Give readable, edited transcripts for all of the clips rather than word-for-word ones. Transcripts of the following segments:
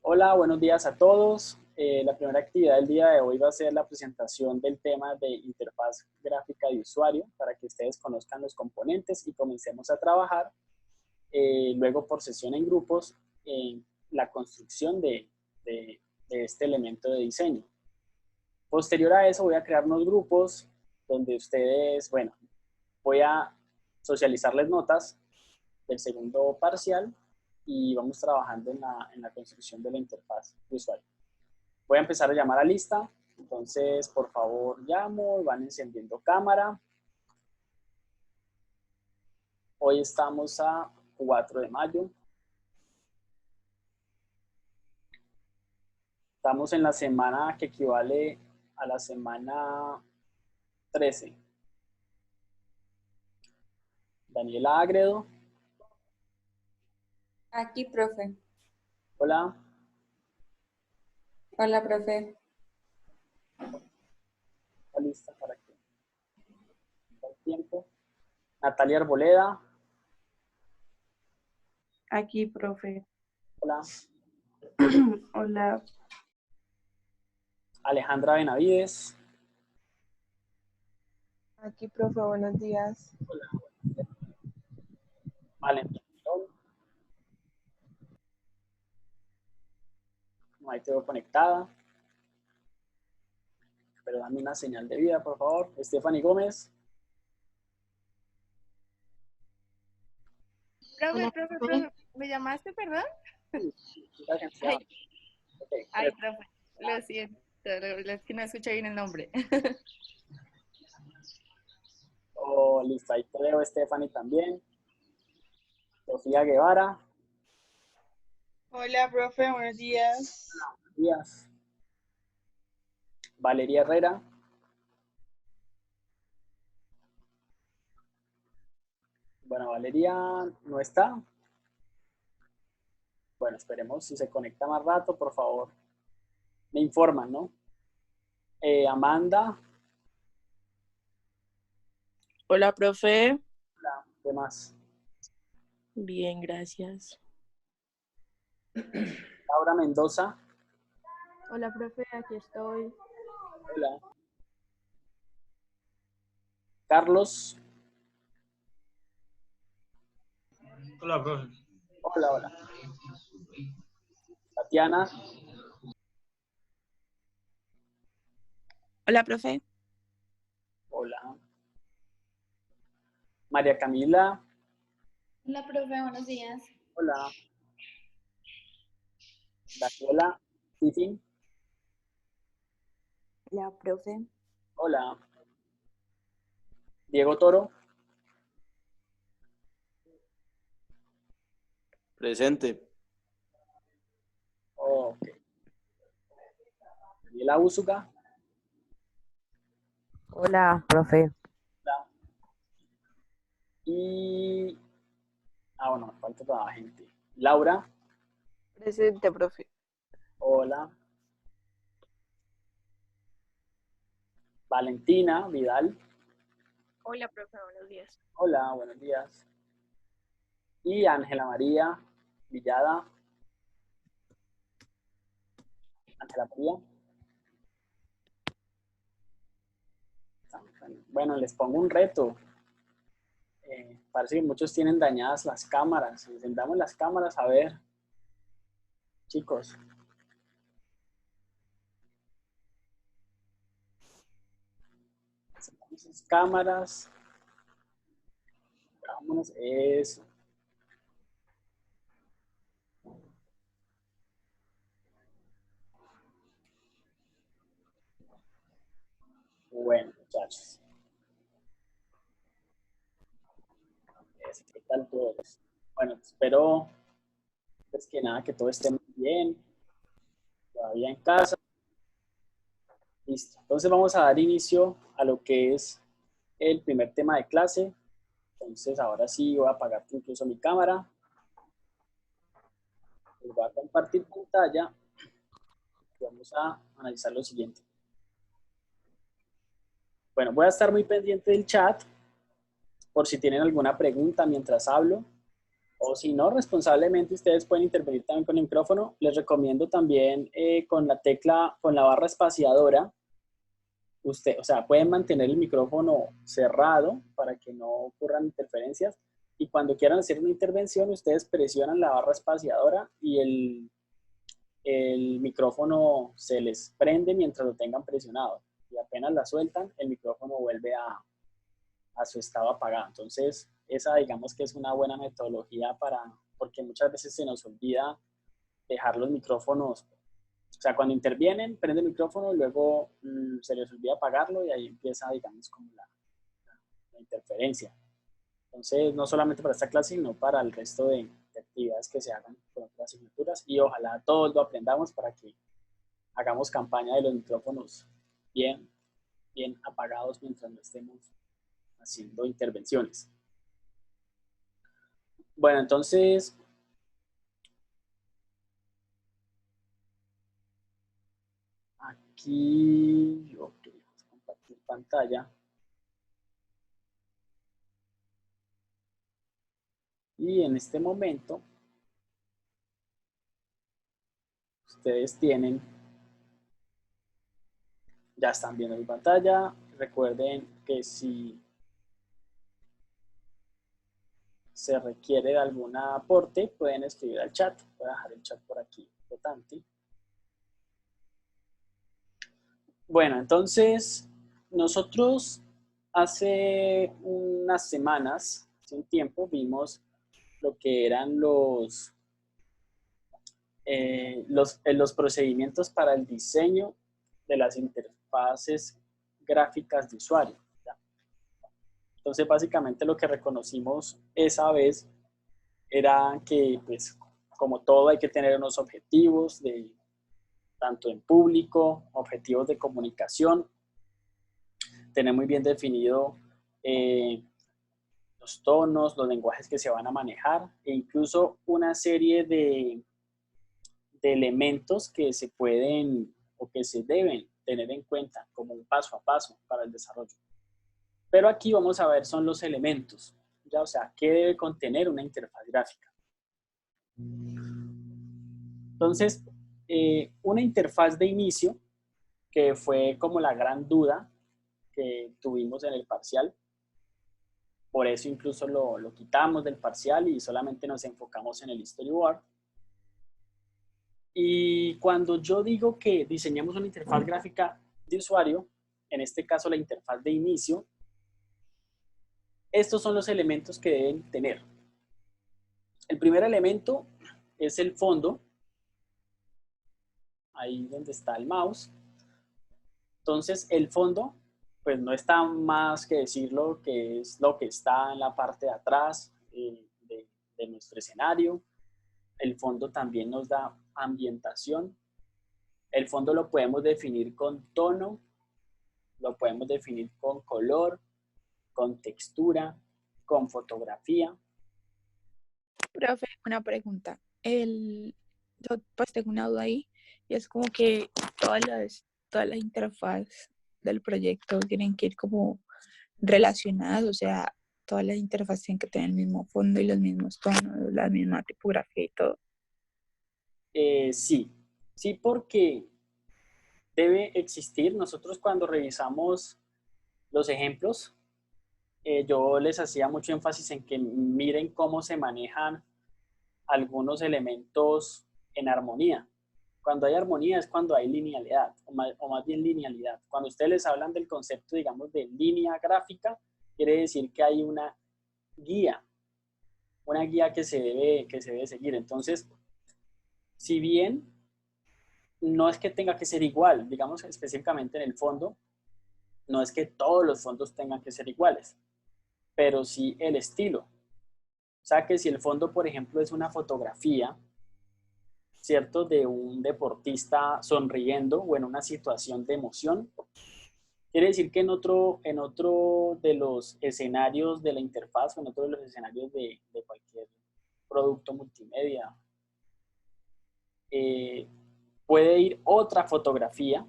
Hola, buenos días a todos. La primera actividad del día de hoy va a ser la presentación del tema de interfaz gráfica de usuario para que ustedes conozcan los componentes y comencemos a trabajar luego por sesión en grupos en la construcción de este elemento de diseño. Posterior a eso voy a crear unos grupos donde ustedes, bueno, voy a socializarles notas del segundo parcial y vamos trabajando en la construcción de la interfaz de usuario. Voy a empezar a llamar a lista, entonces por favor llamo, van encendiendo cámara. Hoy estamos a 4 de mayo. Estamos en la semana que equivale a la semana 13. Daniela Agredo. Aquí, profe. Hola. Hola, profe. Está lista para que el tiempo. Natalia Arboleda. Aquí, profe. Hola. Hola. Alejandra Benavides. Aquí, profe, buenos días. Hola. Valentín Girón. No, ahí te veo conectada. Pero dame una señal de vida, por favor. Stephanie Gómez. Profe, ¿me llamaste, perdón? Ay, Okay, ay, profe, lo siento, es que no escuché bien el nombre. Oh, listo, ahí te veo, Stephanie también. Sofía Guevara. Hola, profe, buenos días. Buenos días. Valeria Herrera. Bueno, Valeria no está. Bueno, esperemos si se conecta más rato, por favor. Me informan, ¿no? Amanda. Hola, profe. Hola, ¿qué más? Bien, gracias. Laura Mendoza. Hola, profe, aquí estoy. Hola. Carlos. Hola, profe. Hola, hola. Tatiana. Hola, profe. Hola. María Camila. Hola, profe, buenos días. Hola. Daniela. Tiffin. Hola, profe. Hola. Diego Toro. Presente. Ok. Daniela Úsuga. Hola, profe. Hola. Y... bueno, me falta toda la gente. Laura. Presente, profe. Hola. Valentina Vidal. Hola, profe, buenos días. Hola, buenos días. Y Ángela María Villada. Ángela María. Bueno, les pongo un reto. Parece que muchos tienen dañadas las cámaras. Encendamos las cámaras a ver. Chicos. Encendamos las cámaras. Vámonos. Eso. Bueno, muchachos. ¿Qué tal todos? Bueno, espero pues que nada, que todo esté muy bien. Todavía en casa. Listo. Entonces vamos a dar inicio a lo que es el primer tema de clase. Entonces ahora sí voy a apagar incluso mi cámara. Les voy a compartir pantalla. Vamos a analizar lo siguiente. Bueno, voy a estar muy pendiente del chat por si tienen alguna pregunta mientras hablo O si no, responsablemente ustedes pueden intervenir también con el micrófono. Les recomiendo también con la tecla, con la barra espaciadora, o sea, pueden mantener el micrófono cerrado para que no ocurran interferencias. Y cuando quieran hacer una intervención, ustedes presionan la barra espaciadora y el micrófono se les prende mientras lo tengan presionado. Y apenas la sueltan, el micrófono vuelve a su estado apagado. Entonces, esa digamos que es una buena metodología porque muchas veces se nos olvida dejar los micrófonos. O sea, cuando intervienen, prende el micrófono y luego se les olvida apagarlo y ahí empieza, digamos, como la interferencia. Entonces, no solamente para esta clase, sino para el resto de actividades que se hagan con otras asignaturas y ojalá todos lo aprendamos para que hagamos campaña de los micrófonos bien apagados mientras no estemos haciendo intervenciones. Bueno, entonces, aquí, ok, vamos a compartir pantalla. Y en este momento, ustedes ya están viendo mi pantalla. Recuerden que si se requiere de algún aporte, pueden escribir al chat. Voy a dejar el chat por aquí, importante. Bueno, entonces, nosotros hace unas semanas, hace un tiempo, vimos lo que eran los procedimientos para el diseño de las interfaces gráficas de usuario, ¿ya? Entonces, básicamente lo que reconocimos esa vez era que, pues, como todo hay que tener unos objetivos tanto en público, objetivos de comunicación, tener muy bien definido los tonos, los lenguajes que se van a manejar e incluso una serie de elementos que se pueden o que se deben tener en cuenta como un paso a paso para el desarrollo. Pero aquí vamos a ver son los elementos, ¿ya? O sea, ¿qué debe contener una interfaz gráfica? Entonces, una interfaz de inicio, que fue como la gran duda que tuvimos en el parcial, por eso incluso lo quitamos del parcial y solamente nos enfocamos en el storyboard. Y cuando yo digo que diseñamos una interfaz gráfica de usuario, en este caso la interfaz de inicio, estos son los elementos que deben tener. El primer elemento es el fondo, ahí donde está el mouse. Entonces el fondo, pues no está más que decirlo que es lo que está en la parte de atrás de nuestro escenario. El fondo también nos da ambientación. El fondo lo podemos definir con tono, lo podemos definir con color, con textura, con fotografía. Profe, una pregunta. Yo pues tengo una duda ahí y es como que todas las interfaz del proyecto tienen que ir como relacionadas, o sea, todas las interfaces tienen que tener el mismo fondo y los mismos tonos, la misma tipografía y todo. Sí, porque debe existir. Nosotros cuando revisamos los ejemplos, yo les hacía mucho énfasis en que miren cómo se manejan algunos elementos en armonía. Cuando hay armonía es cuando hay linealidad, o más bien linealidad. Cuando ustedes les hablan del concepto, digamos, de línea gráfica, quiere decir que hay una guía que se debe seguir. Entonces, si bien no es que tenga que ser igual, digamos específicamente en el fondo, no es que todos los fondos tengan que ser iguales, pero sí el estilo. O sea que si el fondo, por ejemplo, es una fotografía, ¿cierto? De un deportista sonriendo o en una situación de emoción, quiere decir que en otro de los escenarios de la interfaz, o en otro de los escenarios de cualquier producto multimedia, puede ir otra fotografía,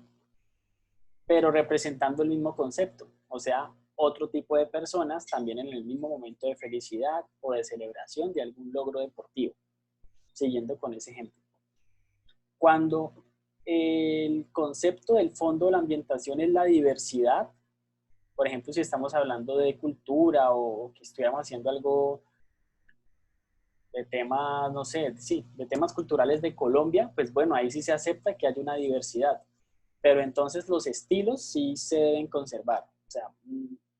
pero representando el mismo concepto. O sea, otro tipo de personas también en el mismo momento de felicidad o de celebración de algún logro deportivo, siguiendo con ese ejemplo. Cuando el concepto del fondo de la ambientación es la diversidad, por ejemplo, si estamos hablando de cultura o que estuviéramos haciendo algo de temas, no sé, sí, de temas culturales de Colombia, pues bueno, ahí sí se acepta que haya una diversidad, pero entonces los estilos sí se deben conservar. O sea,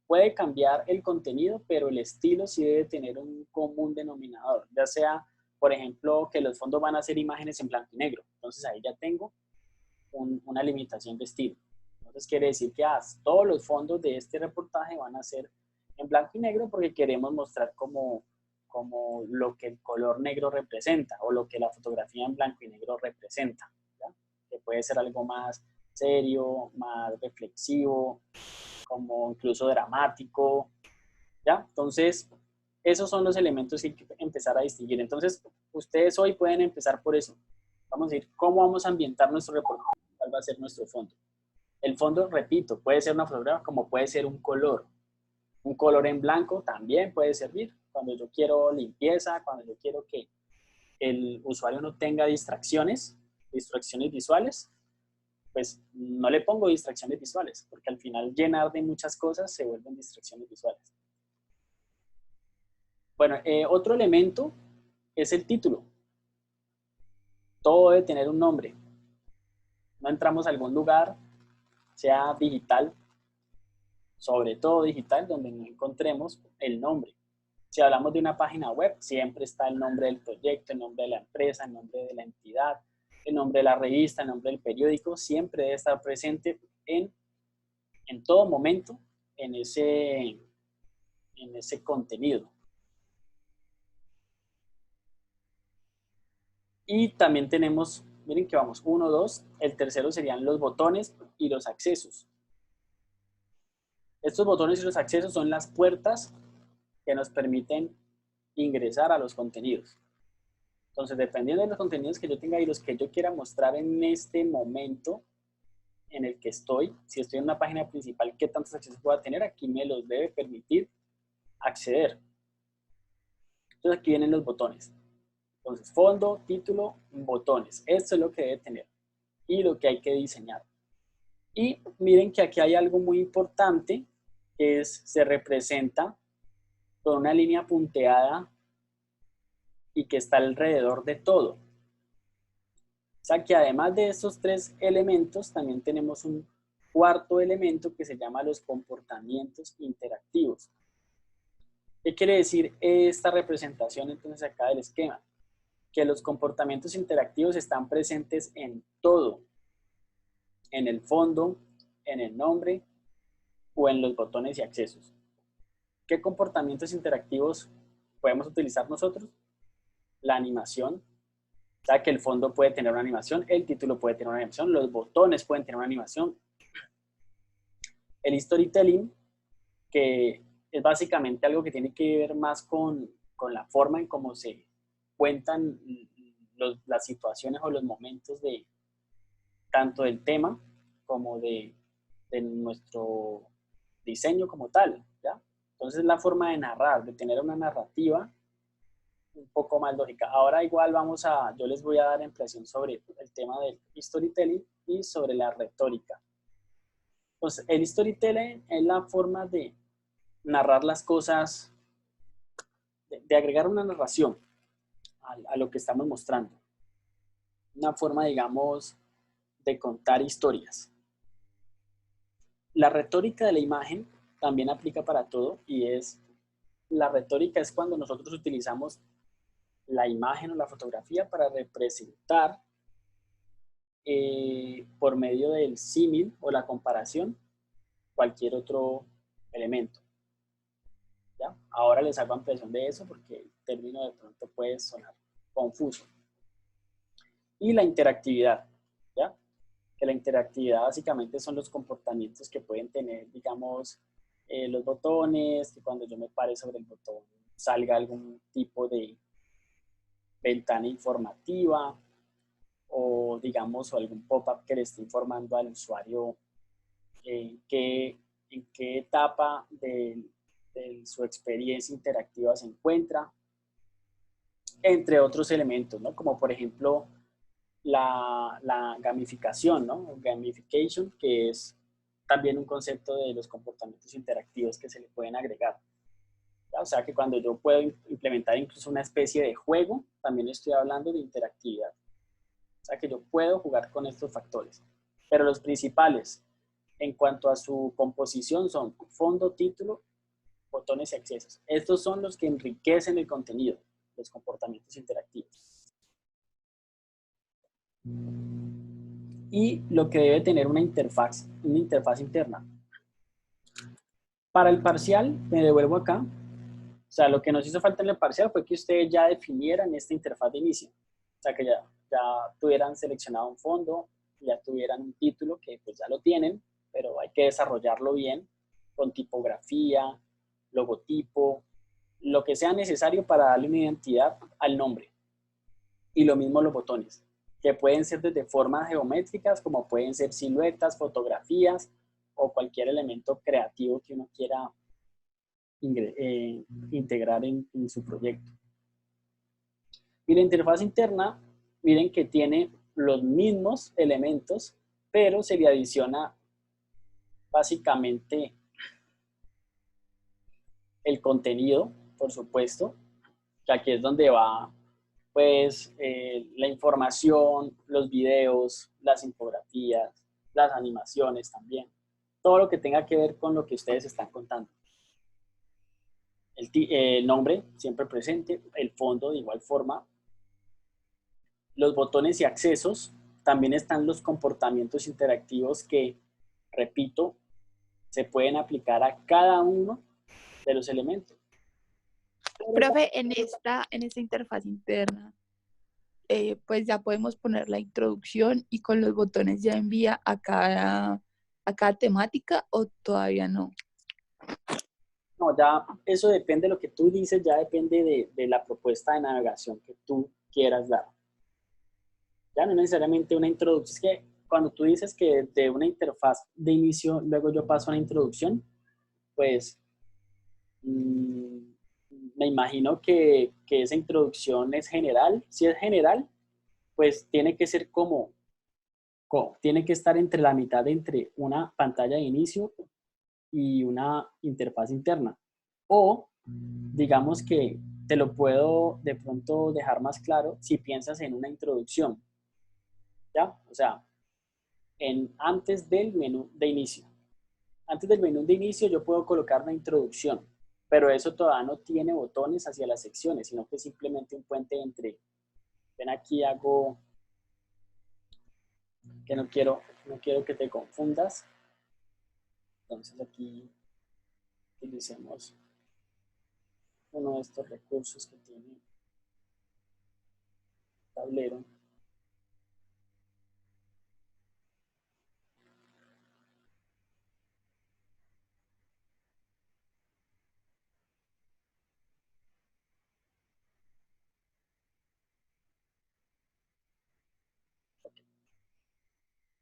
puede cambiar el contenido, pero el estilo sí debe tener un común denominador, ya sea, por ejemplo, que los fondos van a ser imágenes en blanco y negro. Entonces ahí ya tengo una limitación de estilo. Entonces quiere decir que todos los fondos de este reportaje van a ser en blanco y negro porque queremos mostrar como lo que el color negro representa o lo que la fotografía en blanco y negro representa, ¿ya? Que puede ser algo más serio, más reflexivo, como incluso dramático, ¿ya? Entonces, esos son los elementos que hay que empezar a distinguir. Entonces, ustedes hoy pueden empezar por eso. Vamos a decir, ¿cómo vamos a ambientar nuestro reportaje? ¿Cuál va a ser nuestro fondo? El fondo, repito, puede ser una fotografía como puede ser un color. Un color en blanco también puede servir cuando yo quiero limpieza, cuando yo quiero que el usuario no tenga distracciones visuales, pues no le pongo distracciones visuales, porque al final llenar de muchas cosas se vuelven distracciones visuales. Bueno, otro elemento es el título. Todo debe tener un nombre. No entramos a algún lugar, sea digital, sobre todo digital, donde no encontremos el nombre. Si hablamos de una página web, siempre está el nombre del proyecto, el nombre de la empresa, el nombre de la entidad, el nombre de la revista, el nombre del periódico, siempre debe estar presente en todo momento en ese contenido. Y también tenemos, miren que vamos, 1, 2, el tercero serían los botones y los accesos. Estos botones y los accesos son las puertas que nos permiten ingresar a los contenidos. Entonces, dependiendo de los contenidos que yo tenga y los que yo quiera mostrar en este momento en el que estoy, si estoy en una página principal, ¿qué tantos accesos pueda tener? Aquí me los debe permitir acceder. Entonces, aquí vienen los botones. Entonces, fondo, título, botones. Esto es lo que debe tener y lo que hay que diseñar. Y miren que aquí hay algo muy importante, que se representa con una línea punteada y que está alrededor de todo. O sea que además de estos tres elementos, también tenemos un cuarto elemento que se llama los comportamientos interactivos. ¿Qué quiere decir esta representación entonces acá del esquema? Que los comportamientos interactivos están presentes en todo, en el fondo, en el nombre o en los botones y accesos. ¿Qué comportamientos interactivos podemos utilizar nosotros? La animación, o sea que el fondo puede tener una animación, el título puede tener una animación, los botones pueden tener una animación. El storytelling, que es básicamente algo que tiene que ver más con la forma en cómo se cuentan las situaciones o los momentos de tanto del tema como de nuestro diseño como tal, ¿ya? Entonces la forma de narrar, de tener una narrativa un poco más lógica. Ahora igual yo les voy a dar impresión sobre el tema del storytelling y sobre la retórica. Entonces, el storytelling es la forma de narrar las cosas, de agregar una narración a lo que estamos mostrando. Una forma, digamos, de contar historias. La retórica de la imagen también aplica para todo y la retórica es cuando nosotros utilizamos la imagen o la fotografía para representar por medio del símil o la comparación cualquier otro elemento. ¿Ya? Ahora les hago impresión de eso porque el término de pronto puede sonar confuso. Y la interactividad, ¿ya? Que la interactividad básicamente son los comportamientos que pueden tener, digamos, los botones, que cuando yo me pare sobre el botón salga algún tipo de ventana informativa o digamos o algún pop-up que le esté informando al usuario qué en qué etapa de su experiencia interactiva se encuentra, entre otros elementos, ¿no? Como por ejemplo la gamificación, ¿no? Gamification, que es también un concepto de los comportamientos interactivos que se le pueden agregar. ¿Ya? O sea que cuando yo puedo implementar incluso una especie de juego, también estoy hablando de interactividad. O sea que yo puedo jugar con estos factores. Pero los principales, en cuanto a su composición, son fondo, título, botones y accesos. Estos son los que enriquecen el contenido, los comportamientos interactivos. Y lo que debe tener una interfaz interna. Para el parcial, me devuelvo acá. O sea, lo que nos hizo falta en el parcial fue que ustedes ya definieran esta interfaz de inicio. O sea, que ya tuvieran seleccionado un fondo, ya tuvieran un título, que pues ya lo tienen, pero hay que desarrollarlo bien, con tipografía, logotipo, lo que sea necesario para darle una identidad al nombre. Y lo mismo los botones, que pueden ser desde formas geométricas, como pueden ser siluetas, fotografías, o cualquier elemento creativo que uno quiera integrar en su proyecto. Y la interfaz interna, miren que tiene los mismos elementos, pero se le adiciona básicamente el contenido, por supuesto, que aquí es donde va pues la información, los videos, las infografías, las animaciones también, todo lo que tenga que ver con lo que ustedes están contando. El nombre siempre presente, el fondo de igual forma. Los botones y accesos, también están los comportamientos interactivos que, repito, se pueden aplicar a cada uno de los elementos. Profe, en esta interfaz interna, pues ya podemos poner la introducción y con los botones ya envía a cada temática, o todavía no. No, ya eso depende de lo que tú dices, ya depende de la propuesta de navegación que tú quieras dar. Ya no necesariamente una introducción. Es que cuando tú dices que de una interfaz de inicio, luego yo paso a una introducción, pues me imagino que esa introducción es general. Si es general, pues tiene que ser tiene que estar entre la mitad entre una pantalla de inicio y una interfaz interna. O digamos que te lo puedo de pronto dejar más claro si piensas en una introducción. ¿Ya? O sea, antes del menú de inicio. Antes del menú de inicio yo puedo colocar una introducción, pero eso todavía no tiene botones hacia las secciones, sino que es simplemente un puente entre. Ven aquí, hago que no quiero que te confundas. Entonces aquí utilicemos uno de estos recursos que tiene el tablero.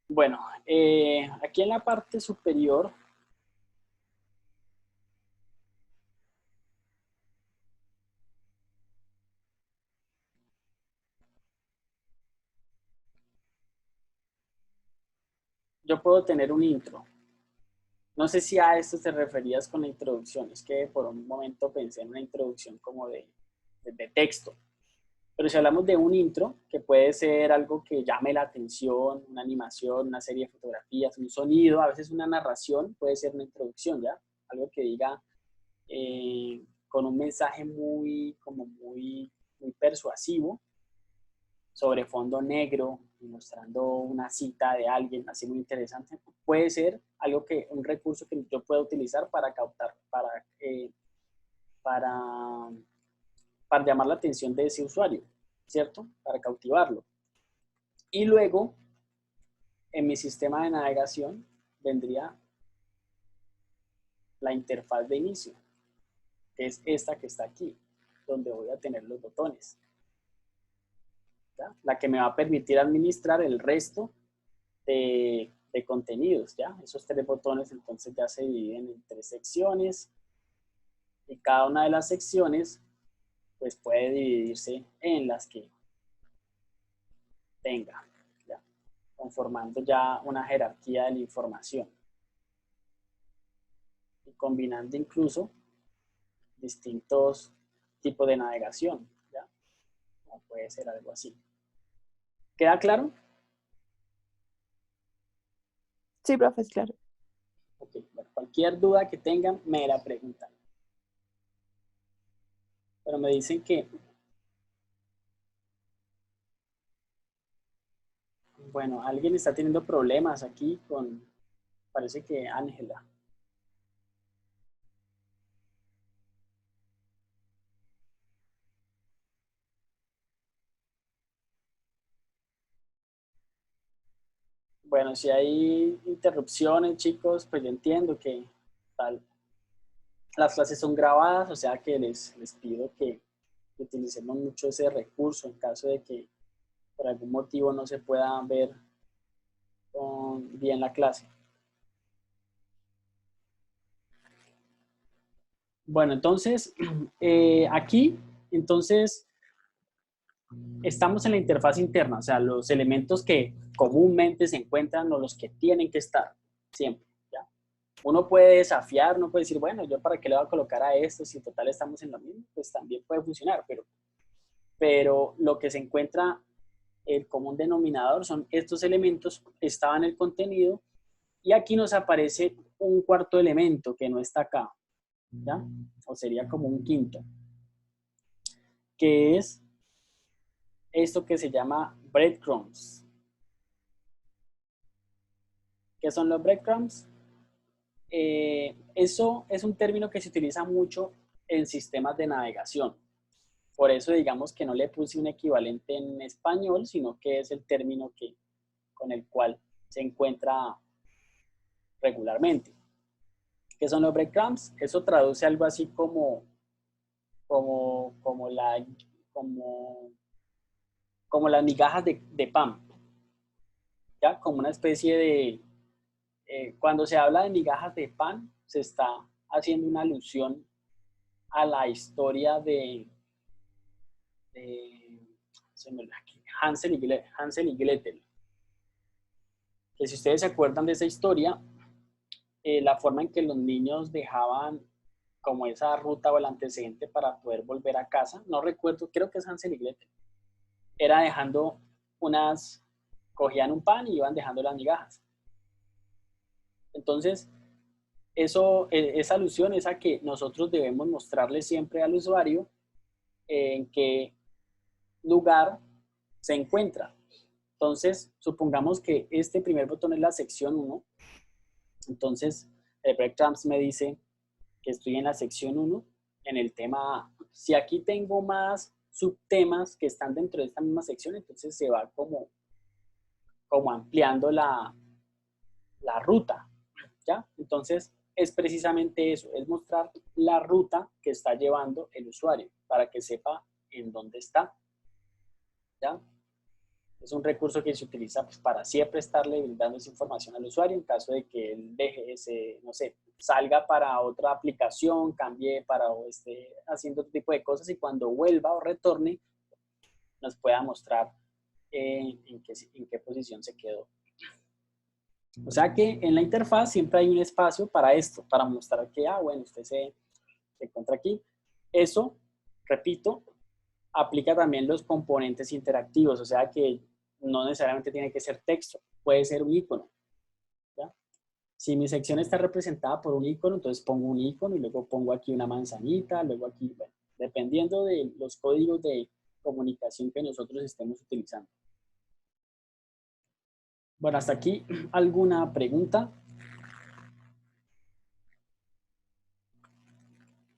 Bueno, aquí en la parte superior yo puedo tener un intro. No sé si a esto te referías con la introducción, es que por un momento pensé en una introducción como de texto. Pero si hablamos de un intro, que puede ser algo que llame la atención, una animación, una serie de fotografías, un sonido, a veces una narración, puede ser una introducción, ¿ya? Algo que diga con un mensaje muy persuasivo, sobre fondo negro, mostrando una cita de alguien así muy interesante, puede ser un recurso que yo pueda utilizar para captar, para llamar la atención de ese usuario, ¿cierto? Para cautivarlo. Y luego, en mi sistema de navegación, vendría la interfaz de inicio, que es esta que está aquí, donde voy a tener los botones. ¿Ya? La que me va a permitir administrar el resto de de contenidos, ¿ya? Esos 3 botones entonces ya se dividen en 3 secciones y cada una de las secciones pues puede dividirse en las que tenga, ¿ya? Conformando ya una jerarquía de la información y combinando incluso distintos tipos de navegación, ¿ya? Como puede ser algo así. ¿Queda claro? Sí, profe, es claro. Ok, bueno, cualquier duda que tengan, me la preguntan. Pero me dicen que, bueno, alguien está teniendo problemas aquí con, parece que Ángela. Bueno, si hay interrupciones, chicos, pues yo entiendo que tal, las clases son grabadas, o sea que les pido que utilicemos mucho ese recurso en caso de que por algún motivo no se pueda ver bien la clase. Bueno, entonces, aquí, entonces, estamos en la interfaz interna, o sea, los elementos que comúnmente se encuentran o los que tienen que estar siempre, ¿ya? Uno puede desafiar, uno puede decir, bueno, yo para qué le voy a colocar a esto si total estamos en lo mismo, pues también puede funcionar, pero lo que se encuentra, el común denominador son estos elementos, estaba en el contenido y aquí nos aparece un cuarto elemento que no está acá, ¿ya? O sería como un quinto, que es esto que se llama breadcrumbs. ¿Qué son los breadcrumbs? Eso es un término que se utiliza mucho en sistemas de navegación. Por eso digamos que no le puse un equivalente en español, sino que es el término con el cual se encuentra regularmente. ¿Qué son los breadcrumbs? Eso traduce algo así como las migajas de pan, ¿ya? Como una especie de... cuando se habla de migajas de pan, se está haciendo una alusión a la historia de Hansel y Gretel. Que si ustedes se acuerdan de esa historia, la forma en que los niños dejaban como esa ruta o el antecedente para poder volver a casa, no recuerdo, creo que es Hansel y Gretel, era dejando cogían un pan y iban dejando las migajas. Entonces, esa alusión es a que nosotros debemos mostrarle siempre al usuario en qué lugar se encuentra. Entonces, supongamos que este primer botón es la sección 1. Entonces, el breadcrumbs me dice que estoy en la sección 1, en el tema A. Si aquí tengo más subtemas que están dentro de esta misma sección, entonces se va como ampliando la ruta, ¿ya? Entonces, es precisamente eso, es mostrar la ruta que está llevando el usuario para que sepa en dónde está, ¿ya? Es un recurso que se utiliza pues, para siempre estarle brindando esa información al usuario en caso de que él deje no sé, salga para otra aplicación, cambie para o esté haciendo otro tipo de cosas y cuando vuelva o retorne nos pueda mostrar en qué posición se quedó. O sea que en la interfaz siempre hay un espacio para esto, para mostrar que, bueno, usted se encuentra aquí. Eso, repito, aplica también los componentes interactivos, o sea que no necesariamente tiene que ser texto, puede ser un icono, ¿ya? Si mi sección está representada por un icono, entonces pongo un icono y luego pongo aquí una manzanita, luego aquí, bueno, dependiendo de los códigos de comunicación que nosotros estemos utilizando. Bueno, hasta aquí, ¿alguna pregunta?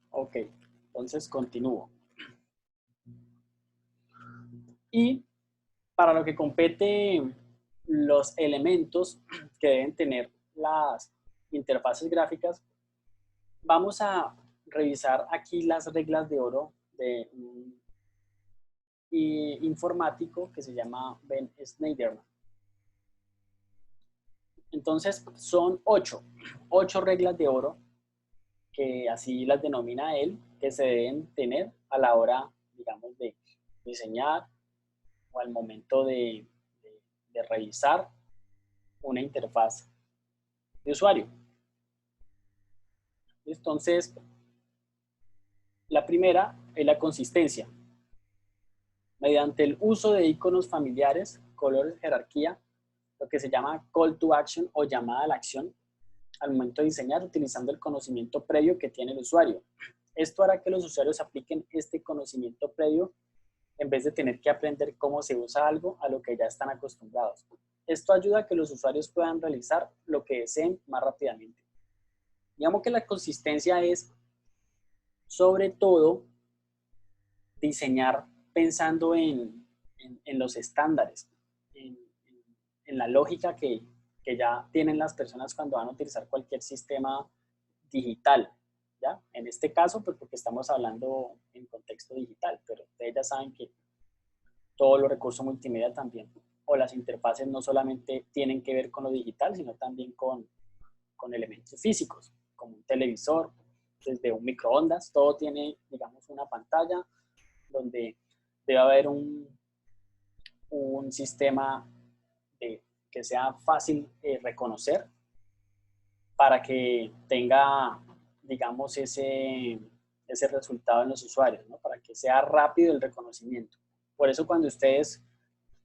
Ok, entonces continúo. Y para lo que compete los elementos que deben tener las interfaces gráficas, vamos a revisar aquí las reglas de oro de un informático que se llama Ben Shneiderman. Entonces, son 8 reglas de oro, que así las denomina él, que se deben tener a la hora, digamos, de diseñar o al momento de revisar una interfaz de usuario. Entonces, la primera es la consistencia. Mediante el uso de iconos familiares, colores, jerarquía, lo que se llama call to action o llamada a la acción, al momento de diseñar, utilizando el conocimiento previo que tiene el usuario. Esto hará que los usuarios apliquen este conocimiento previo en vez de tener que aprender cómo se usa algo a lo que ya están acostumbrados. Esto ayuda a que los usuarios puedan realizar lo que deseen más rápidamente. Digamos que la consistencia es, sobre todo, diseñar pensando en los estándares, en la lógica que ya tienen las personas cuando van a utilizar cualquier sistema digital, ¿ya? En este caso, pues porque estamos hablando en contexto digital, pero ustedes ya saben que todos los recursos multimedia también, o las interfaces no solamente tienen que ver con lo digital, sino también con elementos físicos, como un televisor, desde un microondas, todo tiene, digamos, una pantalla donde debe haber un sistema que sea fácil reconocer para que tenga, digamos, ese resultado en los usuarios, ¿no? Para que sea rápido el reconocimiento. Por eso cuando ustedes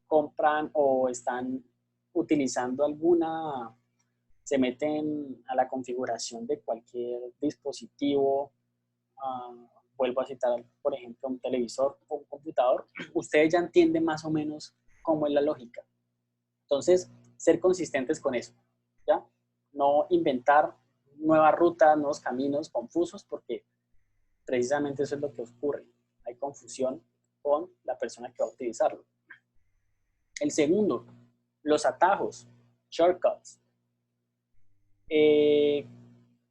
compran o están utilizando se meten a la configuración de cualquier dispositivo, vuelvo a citar, por ejemplo, un televisor o un computador, ustedes ya entienden más o menos cómo es la lógica. Entonces, ser consistentes con eso, ¿ya? No inventar nuevas rutas, nuevos caminos confusos, porque precisamente eso es lo que ocurre. Hay confusión con la persona que va a utilizarlo. El segundo, los atajos, shortcuts.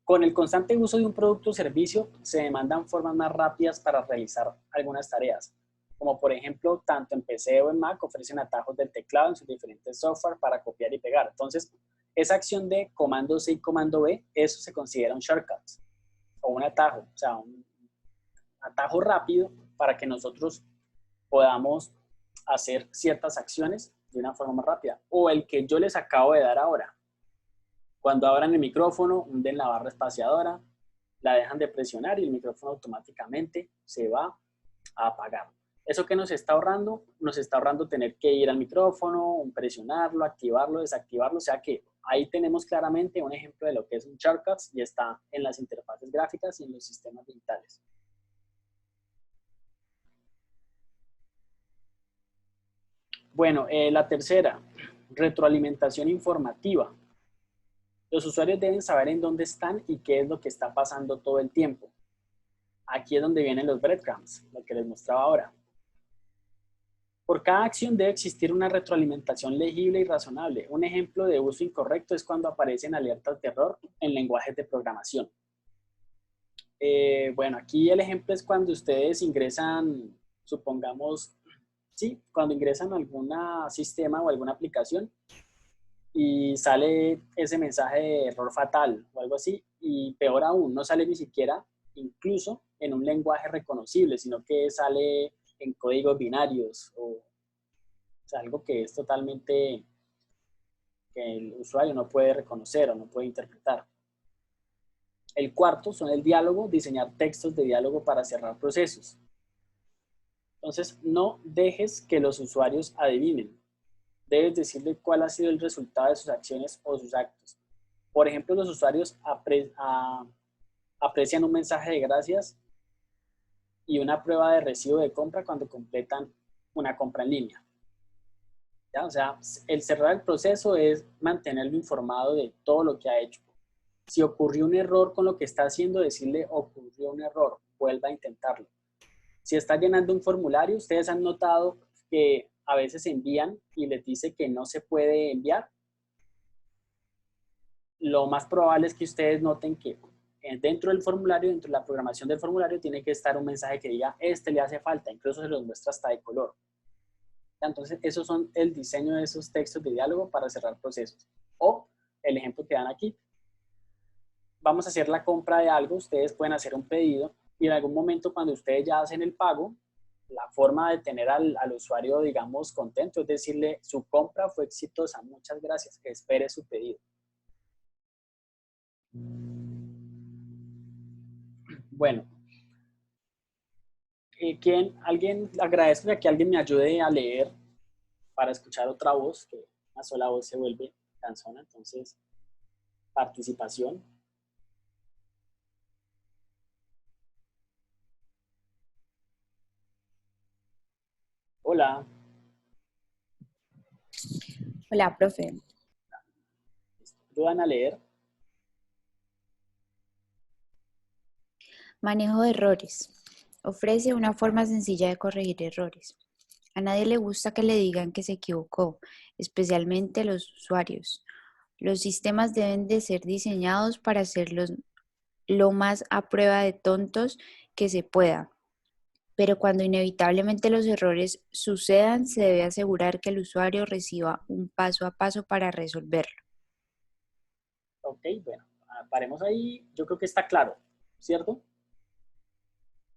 Con el constante uso de un producto o servicio, se demandan formas más rápidas para realizar algunas tareas, como por ejemplo, tanto en PC o en Mac ofrecen atajos del teclado en sus diferentes software para copiar y pegar. Entonces, esa acción de comando C y comando V, eso se considera un shortcut o un atajo, o sea, un atajo rápido para que nosotros podamos hacer ciertas acciones de una forma más rápida. O el que yo les acabo de dar ahora. Cuando abran el micrófono, hunden la barra espaciadora, la dejan de presionar y el micrófono automáticamente se va a apagar. ¿Eso qué nos está ahorrando? Nos está ahorrando tener que ir al micrófono, presionarlo, activarlo, desactivarlo. O sea que ahí tenemos claramente un ejemplo de lo que es un shortcut y está en las interfaces gráficas y en los sistemas digitales. Bueno, la tercera, retroalimentación informativa. Los usuarios deben saber en dónde están y qué es lo que está pasando todo el tiempo. Aquí es donde vienen los breadcrumbs, lo que les mostraba ahora. Por cada acción debe existir una retroalimentación legible y razonable. Un ejemplo de uso incorrecto es cuando aparecen alertas de error en lenguajes de programación. Bueno, aquí el ejemplo es cuando ustedes ingresan, supongamos, sí, cuando ingresan a algún sistema o alguna aplicación y sale ese mensaje de error fatal o algo así, y peor aún, no sale ni siquiera incluso en un lenguaje reconocible, sino que sale en códigos binarios o sea, algo que es totalmente que el usuario no puede reconocer o no puede interpretar. El cuarto son el diálogo, diseñar textos de diálogo para cerrar procesos. Entonces, no dejes que los usuarios adivinen. Debes decirle cuál ha sido el resultado de sus acciones o sus actos. Por ejemplo, los usuarios aprecian un mensaje de gracias y una prueba de recibo de compra cuando completan una compra en línea. ¿Ya? O sea, el cerrar el proceso es mantenerlo informado de todo lo que ha hecho. Si ocurrió un error con lo que está haciendo, decirle ocurrió un error, vuelva a intentarlo. Si está llenando un formulario, ustedes han notado que a veces envían y les dice que no se puede enviar. Lo más probable es que ustedes noten que dentro del formulario, dentro de la programación del formulario, tiene que estar un mensaje que diga, este le hace falta, incluso se los muestra hasta de color. Entonces, esos son el diseño de esos textos de diálogo para cerrar procesos. O el ejemplo que dan aquí. Vamos a hacer la compra de algo, ustedes pueden hacer un pedido y en algún momento cuando ustedes ya hacen el pago, la forma de tener al usuario, digamos, contento es decirle, su compra fue exitosa, muchas gracias, que espere su pedido. Bueno, agradezco que aquí alguien me ayude a leer para escuchar otra voz, que una sola voz se vuelve cansona, entonces, participación. Hola. Hola, profe. ¿Ayudan a leer? Manejo de errores. Ofrece una forma sencilla de corregir errores. A nadie le gusta que le digan que se equivocó, especialmente los usuarios. Los sistemas deben de ser diseñados para hacerlos lo más a prueba de tontos que se pueda. Pero cuando inevitablemente los errores sucedan, se debe asegurar que el usuario reciba un paso a paso para resolverlo. Ok, bueno, paremos ahí. Yo creo que está claro, ¿cierto?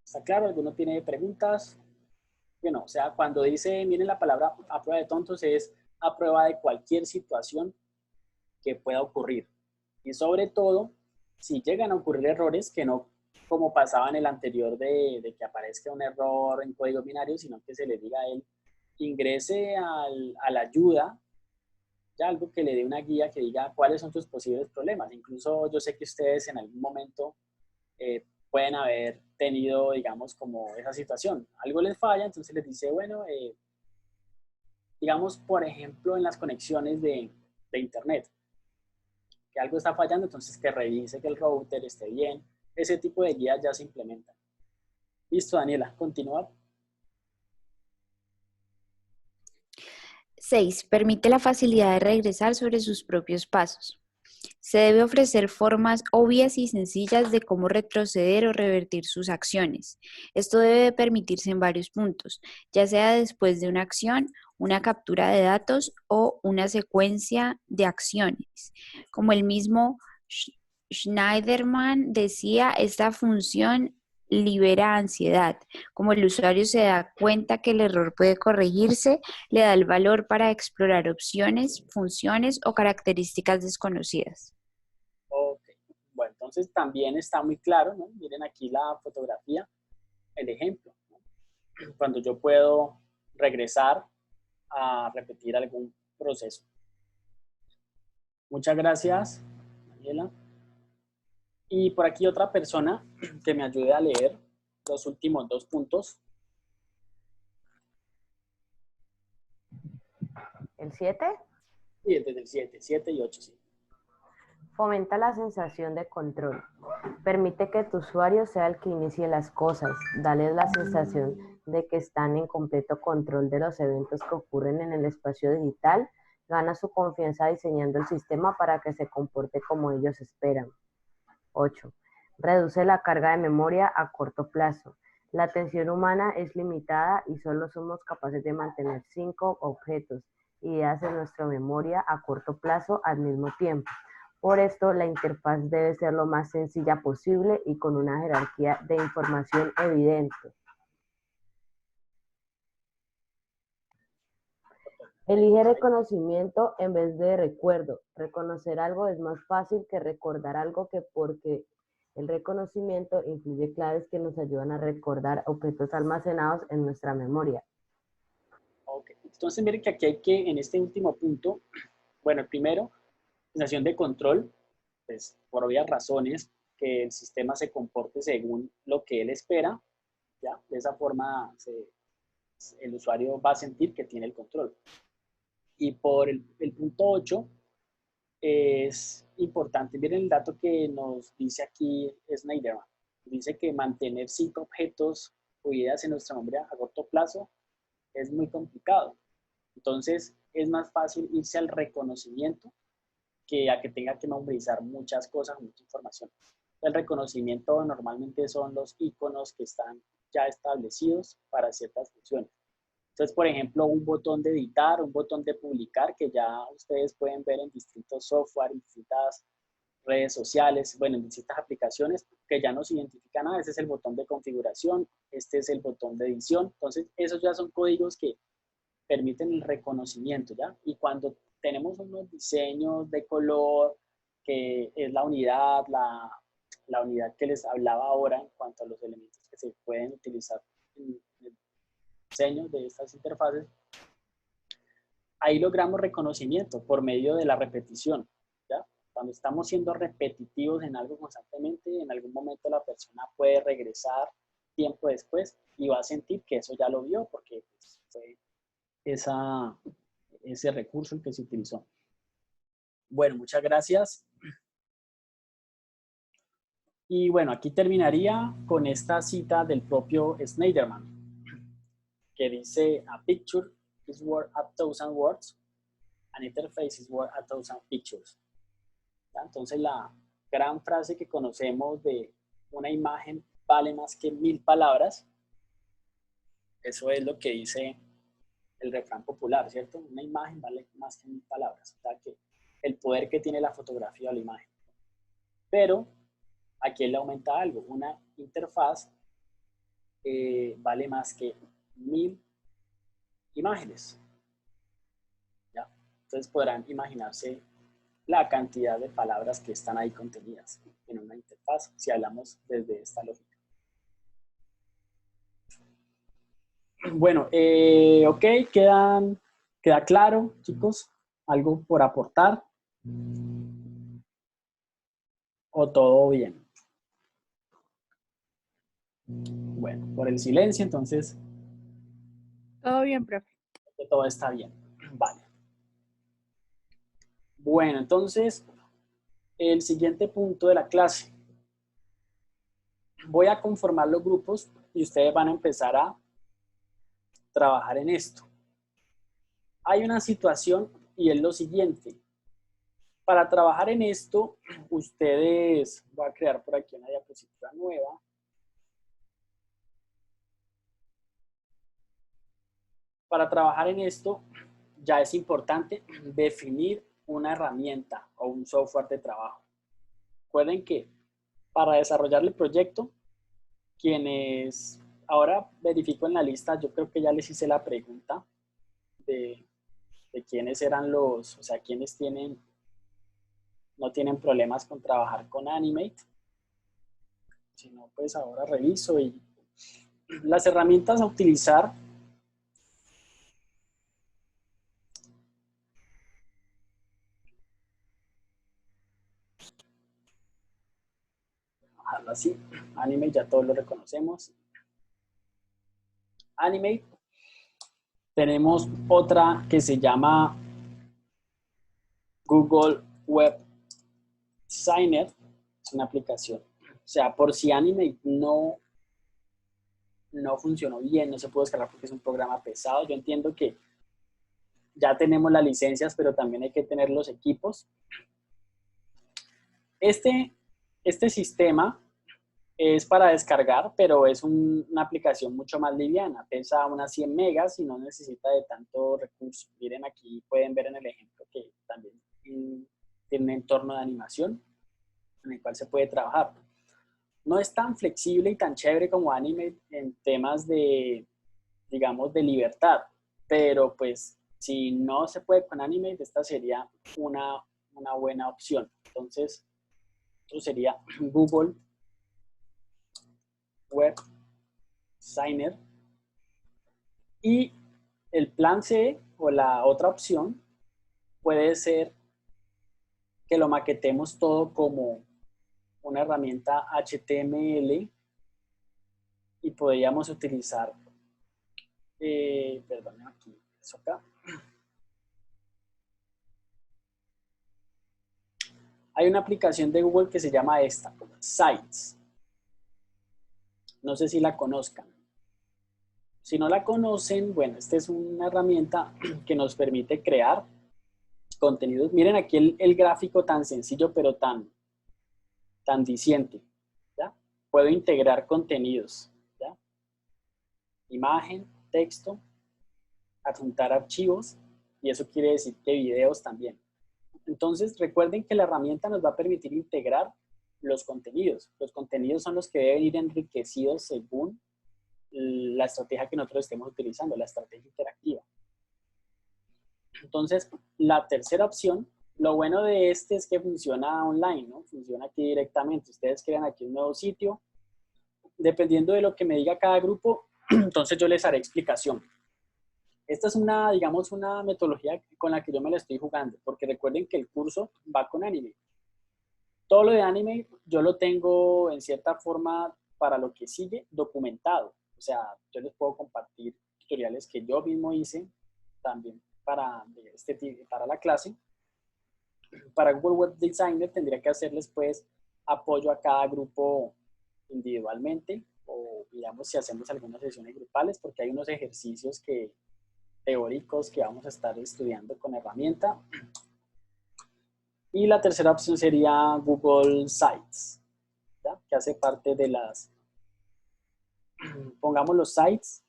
¿Está claro? ¿Alguno tiene preguntas? Bueno, o sea, cuando dice, miren la palabra a prueba de tontos, es a prueba de cualquier situación que pueda ocurrir. Y sobre todo, si llegan a ocurrir errores que no como pasaba en el anterior de que aparezca un error en código binario, sino que se le diga a él, ingrese a la ayuda, ya algo que le dé una guía que diga cuáles son tus posibles problemas. Incluso yo sé que ustedes en algún momento pueden haber tenido, digamos, como esa situación. Algo les falla, entonces les dice, bueno, digamos, por ejemplo, en las conexiones de internet, que algo está fallando, entonces que revise que el router esté bien. Ese tipo de guías ya se implementan. Listo, Daniela, continúa. 6. Permite la facilidad de regresar sobre sus propios pasos. Se debe ofrecer formas obvias y sencillas de cómo retroceder o revertir sus acciones. Esto debe permitirse en varios puntos, ya sea después de una acción, una captura de datos o una secuencia de acciones. Como el mismo Schneiderman decía, esta función libera ansiedad. Como el usuario se da cuenta que el error puede corregirse, le da el valor para explorar opciones, funciones o características desconocidas. Ok, bueno, entonces también está muy claro, ¿no? Miren aquí la fotografía, el ejemplo, ¿no? Cuando yo puedo regresar a repetir algún proceso. Muchas gracias, Daniela. Y por aquí otra persona que me ayude a leer los últimos 2 puntos. ¿El 7? Sí, desde el 7 y 8, sí. Fomenta la sensación de control. Permite que tu usuario sea el que inicie las cosas. Dale la sensación de que están en completo control de los eventos que ocurren en el espacio digital. Gana su confianza diseñando el sistema para que se comporte como ellos esperan. 8. Reduce la carga de memoria a corto plazo. La atención humana es limitada y solo somos capaces de mantener 5 objetos, ideas en nuestra memoria a corto plazo al mismo tiempo. Por esto, la interfaz debe ser lo más sencilla posible y con una jerarquía de información evidente. Elige reconocimiento en vez de recuerdo. Reconocer algo es más fácil que recordar algo porque el reconocimiento incluye claves que nos ayudan a recordar objetos almacenados en nuestra memoria. Ok, entonces miren que aquí hay que, en este último punto, bueno, el primero, sensación de control, pues por obvias razones, que el sistema se comporte según lo que él espera, ¿ya? De esa forma el usuario va a sentir que tiene el control. Y por el punto 8, es importante, miren el dato que nos dice aquí Schneiderman. Dice que mantener 5 objetos o ideas en nuestra memoria a corto plazo es muy complicado. Entonces, es más fácil irse al reconocimiento que a que tenga que memorizar muchas cosas, mucha información. El reconocimiento normalmente son los iconos que están ya establecidos para ciertas funciones. Entonces, por ejemplo, un botón de editar, un botón de publicar, que ya ustedes pueden ver en distintos software, en distintas redes sociales, bueno, en distintas aplicaciones, que ya nos identifican, ese es el botón de configuración, este es el botón de edición. Entonces, esos ya son códigos que permiten el reconocimiento, ¿ya? Y cuando tenemos unos diseños de color, que es la unidad, la unidad que les hablaba ahora en cuanto a los elementos que se pueden utilizar en el diseño de estas interfaces, ahí logramos reconocimiento por medio de la repetición, ¿ya? Cuando estamos siendo repetitivos en algo constantemente, en algún momento la persona puede regresar tiempo después y va a sentir que eso ya lo vio porque pues, fue ese recurso el que se utilizó. Bueno, muchas gracias. Y bueno, aquí terminaría con esta cita del propio Schneiderman, que dice, a picture is worth 1,000 words, an interface is worth 1,000 pictures. ¿Ya? Entonces la gran frase que conocemos de una imagen vale más que 1000 palabras, eso es lo que dice el refrán popular, ¿cierto? Una imagen vale más que 1000 palabras, o sea que el poder que tiene la fotografía o la imagen. Pero aquí le aumenta algo, una interfaz vale más que 1000 imágenes. ¿Ya? Entonces podrán imaginarse la cantidad de palabras que están ahí contenidas en una interfaz, si hablamos desde esta lógica. Bueno, ok, queda claro, chicos, algo por aportar. ¿O todo bien? Bueno, por el silencio, entonces. Todo bien, profe. Todo está bien. Vale. Bueno, entonces, el siguiente punto de la clase. Voy a conformar los grupos y ustedes van a empezar a trabajar en esto. Hay una situación y es lo siguiente. Para trabajar en esto, ustedes, voy a crear por aquí una diapositiva nueva. Para trabajar en esto, ya es importante definir una herramienta o un software de trabajo. Recuerden que para desarrollar el proyecto, quienes ahora verifico en la lista, yo creo que ya les hice la pregunta de quiénes eran los, o sea, quiénes no tienen problemas con trabajar con Animate. Si no, pues ahora reviso y las herramientas a utilizar. Así, Animate ya todos lo reconocemos. Animate. Tenemos otra que se llama Google Web Designer. Es una aplicación. O sea, por si Animate no funcionó bien, no se puede descargar porque es un programa pesado. Yo entiendo que ya tenemos las licencias, pero también hay que tener los equipos. Este sistema es para descargar, pero es una aplicación mucho más liviana. Pesa unas 100 megas y no necesita de tanto recurso. Miren, aquí pueden ver en el ejemplo que también tiene un entorno de animación en el cual se puede trabajar. No es tan flexible y tan chévere como Animate en temas de, digamos, de libertad, pero pues si no se puede con Animate, esta sería una buena opción. Entonces, esto sería Google Web Designer. Y el plan C o la otra opción puede ser que lo maquetemos todo como una herramienta HTML y podríamos utilizar, perdón, aquí, eso acá. Hay una aplicación de Google que se llama esta, Sites. No sé si la conozcan. Si no la conocen, bueno, esta es una herramienta que nos permite crear contenidos. Miren aquí el gráfico tan sencillo, pero tan diciente. ¿Ya? Puedo integrar contenidos. ¿Ya? Imagen, texto adjuntar archivos, y eso quiere decir que videos también. Entonces, recuerden que la herramienta nos va a permitir integrar los contenidos. Los contenidos son los que deben ir enriquecidos según la estrategia que nosotros estemos utilizando, la estrategia interactiva. Entonces, la tercera opción, lo bueno de este es que funciona online, ¿no? Funciona aquí directamente. Ustedes crean aquí un nuevo sitio. Dependiendo de lo que me diga cada grupo, entonces yo les haré explicación. Esta es una, digamos, una metodología con la que yo me la estoy jugando, porque recuerden que el curso va con Animate. Todo lo de Animate yo lo tengo en cierta forma para lo que sigue documentado. O sea, yo les puedo compartir tutoriales que yo mismo hice también para la clase. Para Google Web Designer tendría que hacerles pues apoyo a cada grupo individualmente, o digamos si hacemos algunas sesiones grupales, porque hay unos ejercicios teóricos que vamos a estar estudiando con herramienta. Y la tercera opción sería Google Sites, ¿ya? Que hace parte de las, pongamos los sites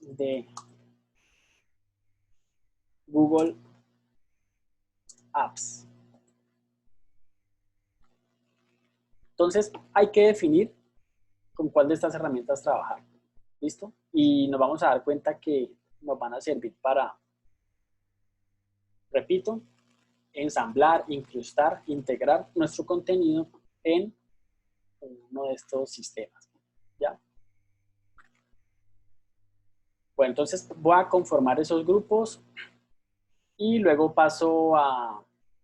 de Google Apps. Entonces, hay que definir con cuál de estas herramientas trabajar. ¿Listo? Y nos vamos a dar cuenta que nos van a servir para, repito, ensamblar, incrustar, integrar nuestro contenido en uno de estos sistemas. ¿Ya? Bueno, entonces voy a conformar esos grupos y luego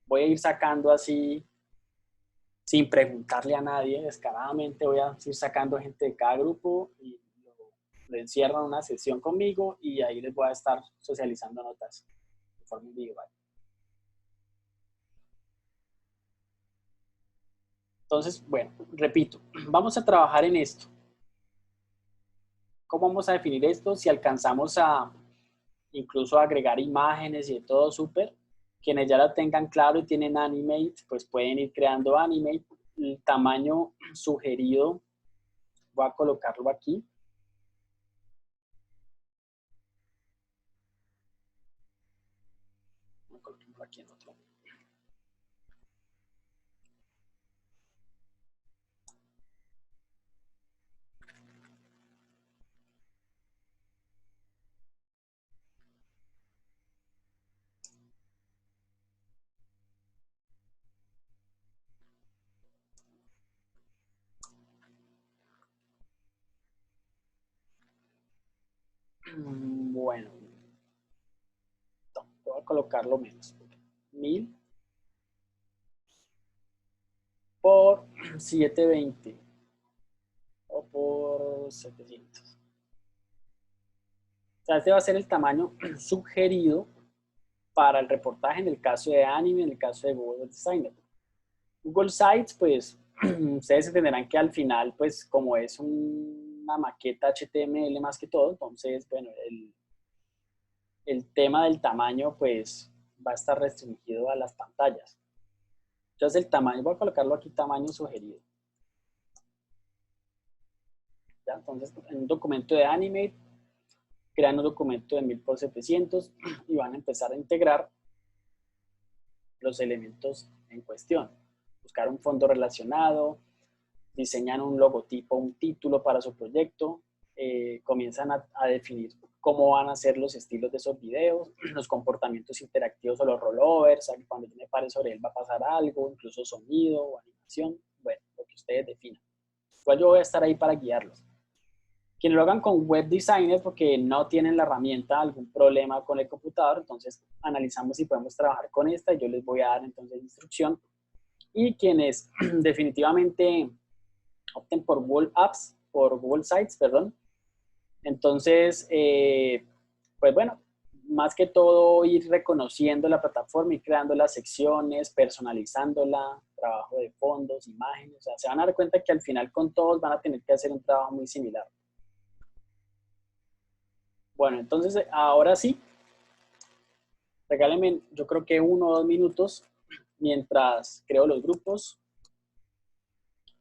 voy a ir sacando así, sin preguntarle a nadie, descaradamente voy a ir sacando gente de cada grupo y lo encierran en una sesión conmigo y ahí les voy a estar socializando notas de forma individual. Entonces, bueno, repito, vamos a trabajar en esto. ¿Cómo vamos a definir esto? Si alcanzamos a incluso agregar imágenes y de todo, súper. Quienes ya la tengan claro y tienen Animate, pues pueden ir creando Animate. El tamaño sugerido, voy a colocarlo aquí. Voy a colocarlo aquí en otro. Bueno, voy a colocarlo menos. 1000 por 720 o por 700. O sea, este va a ser el tamaño sugerido para el reportaje en el caso de Anime, en el caso de Google Designer. Google Sites, pues, ustedes entenderán que al final, pues, como es una maqueta HTML más que todo, entonces, bueno, el tema del tamaño, pues, va a estar restringido a las pantallas. Entonces, el tamaño, voy a colocarlo aquí, tamaño sugerido. ¿Ya? Entonces, en un documento de Animate, crean un documento de 1000 por 700 y van a empezar a integrar los elementos en cuestión. Buscar un fondo relacionado, diseñan un logotipo, un título para su proyecto, comienzan a definir cómo van a ser los estilos de esos videos, los comportamientos interactivos o los rollovers, o sea, que cuando yo me pare sobre él va a pasar algo, incluso sonido o animación, bueno, lo que ustedes definan. Igual yo voy a estar ahí para guiarlos. Quienes lo hagan con Web Designer porque no tienen la herramienta, algún problema con el computador, entonces analizamos si podemos trabajar con esta y yo les voy a dar entonces instrucción. Y quienes definitivamente opten por Google Apps, por Google Sites, perdón, entonces, pues bueno, más que todo ir reconociendo la plataforma y creando las secciones, personalizándola, trabajo de fondos, imágenes, o sea, se van a dar cuenta que al final con todos van a tener que hacer un trabajo muy similar. Bueno, entonces ahora sí, regálenme yo creo que 1 o 2 minutos mientras creo los grupos.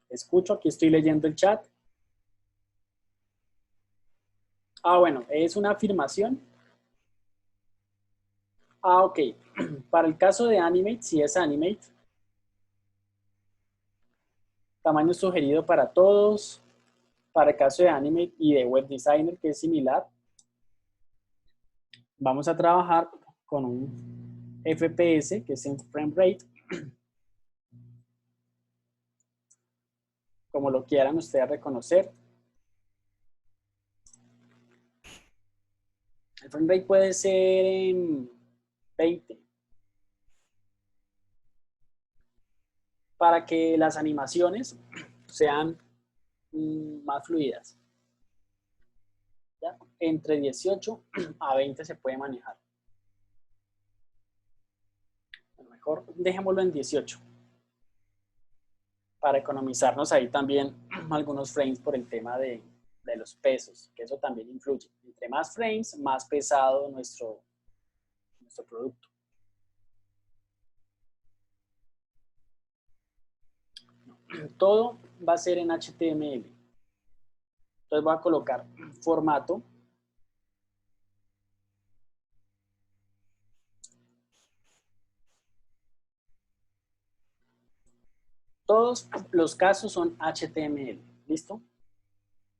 Escucho, aquí estoy leyendo el chat. Bueno, es una afirmación. Ok. Para el caso de Animate, si es Animate, tamaño sugerido para todos. Para el caso de Animate y de Web Designer, que es similar, vamos a trabajar con un FPS, que es en frame rate, como lo quieran ustedes reconocer. El frame rate puede ser en 20. Para que las animaciones sean más fluidas. ¿Ya? Entre 18 a 20 se puede manejar. A lo mejor dejémoslo en 18. Para economizarnos ahí también algunos frames por el tema de los pesos, que eso también influye. Entre más frames, más pesado nuestro producto. Todo va a ser en HTML. Entonces voy a colocar formato. Todos los casos son HTML. ¿Listo?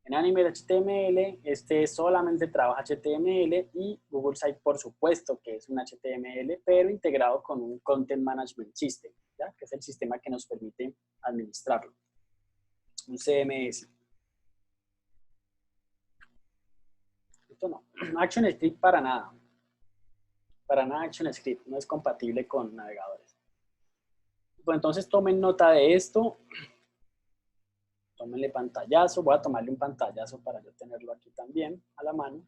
En Animate HTML, este solamente trabaja HTML y Google Site, por supuesto, que es un HTML, pero integrado con un Content Management System, ¿ya? Que es el sistema que nos permite administrarlo. Un CMS. Esto no. ActionScript para nada. Para nada ActionScript. No es compatible con navegadores. Pues entonces tomen nota de esto. Tómenle pantallazo. Voy a tomarle un pantallazo para yo tenerlo aquí también a la mano.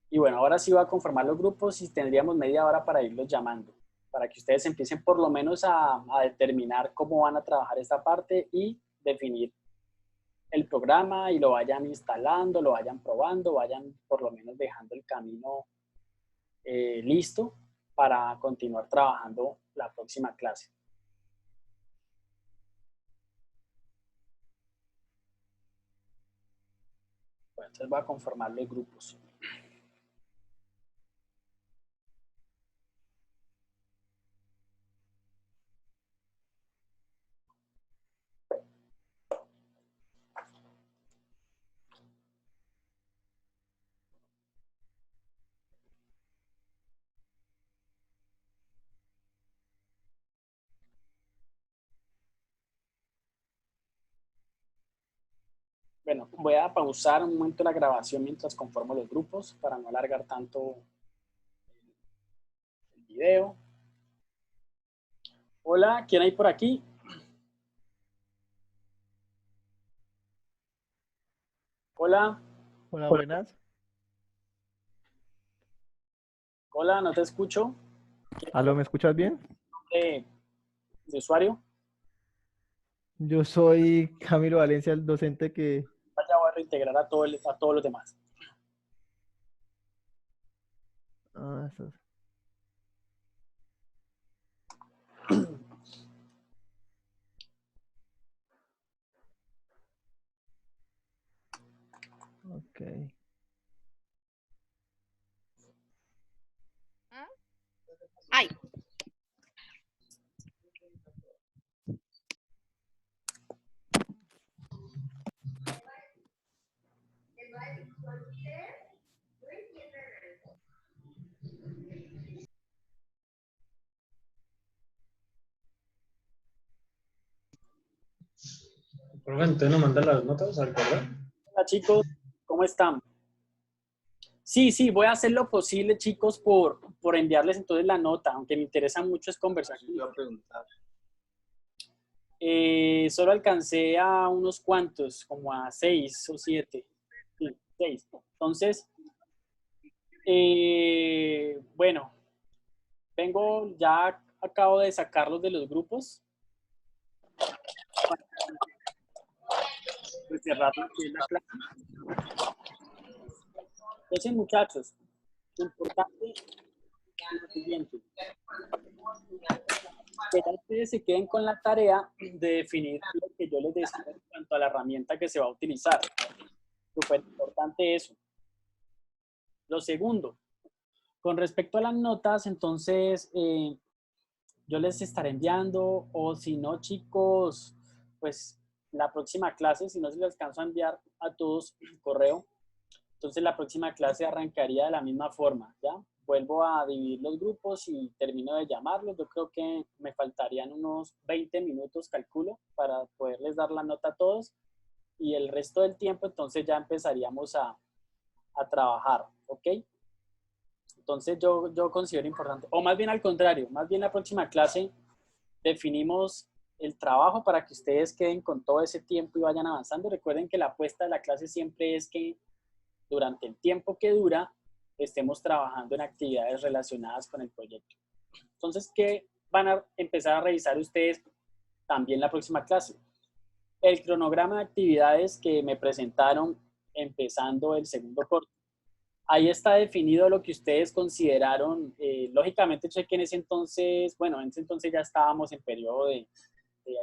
Y bueno, ahora sí va a conformar los grupos y tendríamos media hora para irlos llamando, para que ustedes empiecen por lo menos a determinar cómo van a trabajar esta parte y definir el programa y lo vayan instalando, lo vayan probando, vayan por lo menos dejando el camino listo para continuar trabajando la próxima clase. Bueno, entonces voy a conformar los grupos. Bueno, voy a pausar un momento la grabación mientras conformo los grupos para no alargar tanto el video. Hola, ¿quién hay por aquí? Hola. Hola, buenas. Hola, no te escucho. ¿Aló, me escuchas bien? ¿De usuario? Yo soy Camilo Valencia, el docente que... Ya voy a reintegrar a todos los demás. Ah, eso. Ok. Ay. Profe, entonces nos manda las notas al correo. Hola chicos, ¿cómo están? Sí, voy a hacer lo posible, chicos, por enviarles entonces la nota, aunque me interesa mucho es conversar. Iba a preguntar. Solo alcancé a unos cuantos, como a 6 o 7. Sí, 6. Entonces, bueno, ya acabo de sacarlos de los grupos. Pues cerrar lo que es la clase. Entonces, muchachos, lo importante es lo siguiente. que ya ustedes se queden con la tarea de definir lo que yo les decía en cuanto a la herramienta que se va a utilizar. Súper importante eso. Lo segundo, con respecto a las notas, entonces yo les estaré enviando, o si no, chicos, pues la próxima clase, si no se les alcanzo a enviar a todos el correo, entonces la próxima clase arrancaría de la misma forma, ¿ya? Vuelvo a dividir los grupos y termino de llamarlos. Yo creo que me faltarían unos 20 minutos, calculo, para poderles dar la nota a todos. Y el resto del tiempo, entonces ya empezaríamos a trabajar, ¿ok? Entonces yo considero importante, o más bien al contrario, más bien la próxima clase definimos el trabajo para que ustedes queden con todo ese tiempo y vayan avanzando. Recuerden que la apuesta de la clase siempre es que durante el tiempo que dura estemos trabajando en actividades relacionadas con el proyecto. Entonces, ¿qué van a empezar a revisar ustedes también la próxima clase? El cronograma de actividades que me presentaron empezando el segundo corte. Ahí está definido lo que ustedes consideraron. Lógicamente, sé que en ese entonces, bueno, en ese entonces ya estábamos en periodo de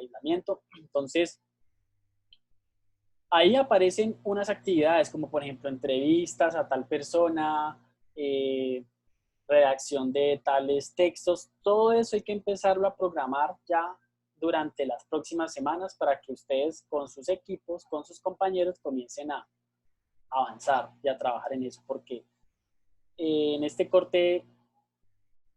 aislamiento. Entonces, ahí aparecen unas actividades como, por ejemplo, entrevistas a tal persona, redacción de tales textos. Todo eso hay que empezarlo a programar ya durante las próximas semanas para que ustedes con sus equipos, con sus compañeros, comiencen a avanzar y a trabajar en eso, porque en este corte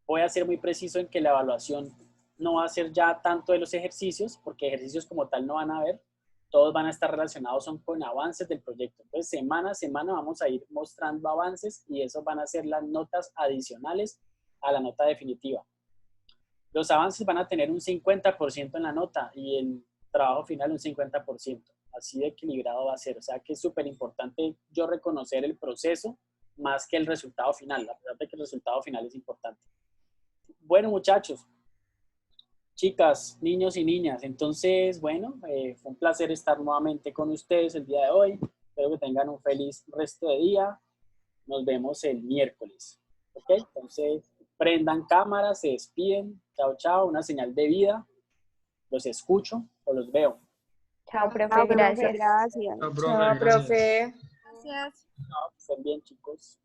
voy a ser muy preciso en que la evaluación no va a ser ya tanto de los ejercicios, porque ejercicios como tal no van a haber, todos van a estar relacionados son con avances del proyecto. Entonces, semana a semana vamos a ir mostrando avances y eso van a ser las notas adicionales a la nota definitiva. Los avances van a tener un 50% en la nota y el trabajo final un 50%. Así de equilibrado va a ser. O sea que es súper importante yo reconocer el proceso más que el resultado final. La verdad es que el resultado final es importante. Bueno, muchachos, chicas, niños y niñas, entonces, bueno, fue un placer estar nuevamente con ustedes el día de hoy. Espero que tengan un feliz resto de día. Nos vemos el miércoles. ¿Ok? Entonces, prendan cámaras, se despiden. Chao, chao, una señal de vida. Los escucho o los veo. Chao, profe, gracias. Gracias. Chao, Chao, profe. Gracias. Chao, que estén bien, chicos.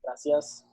Gracias.